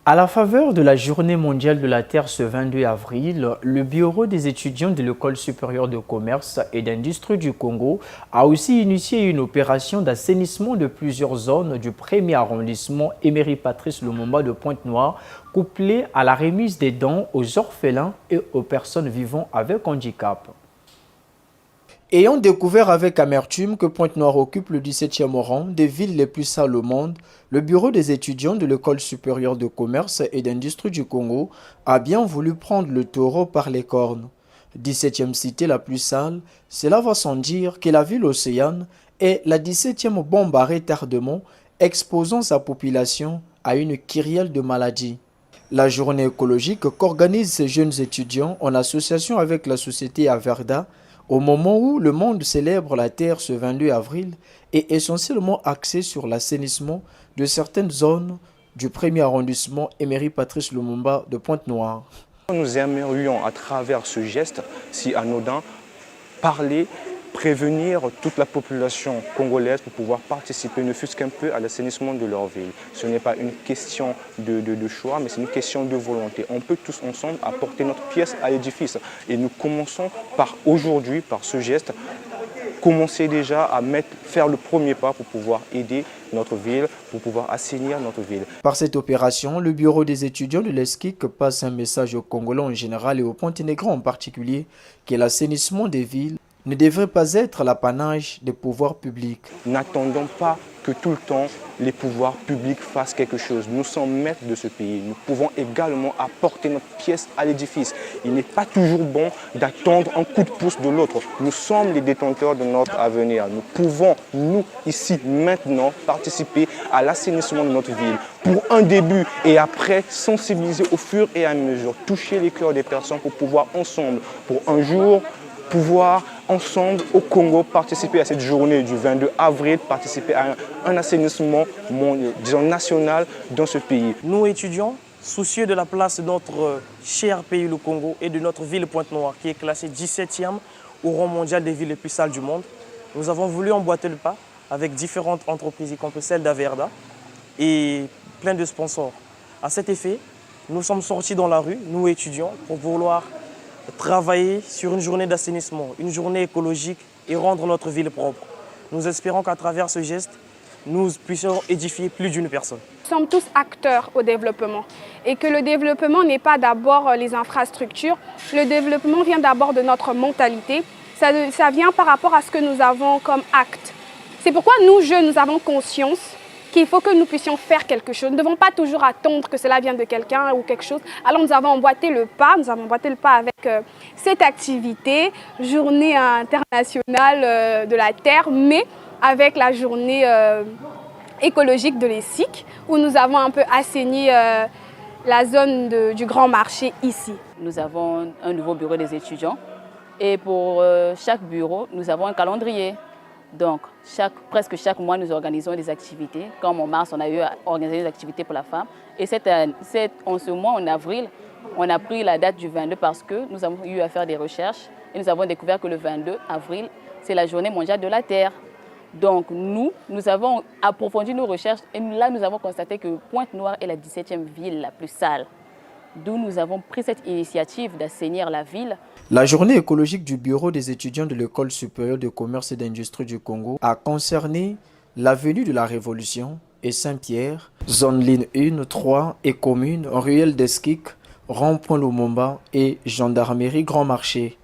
À la faveur de la Journée mondiale de la Terre ce 22 avril, le Bureau des étudiants de l'École supérieure de commerce et d'industrie du Congo a aussi initié une opération d'assainissement de plusieurs zones du 1er arrondissement Emery-Patrice Lumumba de Pointe-Noire, couplée à la remise des dons aux orphelins et aux personnes vivant avec handicap. Ayant découvert avec amertume que Pointe-Noire occupe le 17e rang des villes les plus sales au monde, le Bureau des étudiants de l'École supérieure de commerce et d'industrie du Congo a bien voulu prendre le taureau par les cornes. 17e cité la plus sale, cela va sans dire que la ville océane est la 17e bombe à retardement, exposant sa population à une kyrielle de maladies. La journée écologique qu'organisent ces jeunes étudiants en association avec la société Averda, au moment où le monde célèbre la Terre ce 22 avril, est essentiellement axé sur l'assainissement de certaines zones du 1er arrondissement Emery-Patrice Lumumba de Pointe-Noire. Nous aimerions, à travers ce geste si anodin, parler, prévenir toute la population congolaise pour pouvoir participer, ne fût-ce qu'un peu, à l'assainissement de leur ville. Ce n'est pas une question de choix, mais c'est une question de volonté. On peut tous ensemble apporter notre pièce à l'édifice. Et nous commençons par aujourd'hui, par ce geste, commencer déjà à faire le premier pas pour pouvoir aider notre ville, pour pouvoir assainir notre ville. Par cette opération, le bureau des étudiants de l'ESCIC passe un message aux Congolais en général et aux Ponténégrins en particulier que l'assainissement des villes ne devrait pas être l'apanage des pouvoirs publics. N'attendons pas que tout le temps les pouvoirs publics fassent quelque chose. Nous sommes maîtres de ce pays. Nous pouvons également apporter notre pièce à l'édifice. Il n'est pas toujours bon d'attendre un coup de pouce de l'autre. Nous sommes les détenteurs de notre avenir. Nous pouvons, nous, ici, maintenant, participer à l'assainissement de notre ville. Pour un début et après, sensibiliser au fur et à mesure, toucher les cœurs des personnes pour pouvoir ensemble, pour un jour, pouvoir ensemble au Congo participer à cette journée du 22 avril, participer à un assainissement disons, national dans ce pays. Nous étudiants, soucieux de la place de notre cher pays le Congo et de notre ville Pointe-Noire qui est classée 17e au rang mondial des villes les plus sales du monde, nous avons voulu emboîter le pas avec différentes entreprises, y compris celle d'Averda et plein de sponsors. À cet effet, nous sommes sortis dans la rue, nous étudiants, pour vouloir travailler sur une journée d'assainissement, une journée écologique et rendre notre ville propre. Nous espérons qu'à travers ce geste, nous puissions édifier plus d'une personne. Nous sommes tous acteurs au développement et que le développement n'est pas d'abord les infrastructures. Le développement vient d'abord de notre mentalité. Ça vient par rapport à ce que nous avons comme acte. C'est pourquoi nous, jeunes, nous avons conscience qu'il faut que nous puissions faire quelque chose. Nous ne devons pas toujours attendre que cela vienne de quelqu'un ou quelque chose. Alors nous avons emboîté le pas, avec cette activité, journée internationale de la Terre, mais avec la journée écologique de l'ESCIC, où nous avons un peu assaini la zone du grand marché ici. Nous avons un nouveau bureau des étudiants et pour chaque bureau, nous avons un calendrier. Donc, presque chaque mois, nous organisons des activités. Comme en mars, on a eu organisé des activités pour la femme. Et en ce mois, en avril, on a pris la date du 22 parce que nous avons eu à faire des recherches. Et nous avons découvert que le 22 avril, c'est la journée mondiale de la Terre. Donc, nous avons approfondi nos recherches. Et là, nous avons constaté que Pointe-Noire est la 17e ville la plus sale. D'où nous avons pris cette initiative d'assainir la ville. La journée écologique du Bureau des étudiants de l'École supérieure de commerce et d'industrie du Congo a concerné l'avenue de la Révolution et Saint-Pierre, zone ligne 1, 3 et commune, ruelle d'Esquic, rond-point Lumumba et gendarmerie Grand Marché.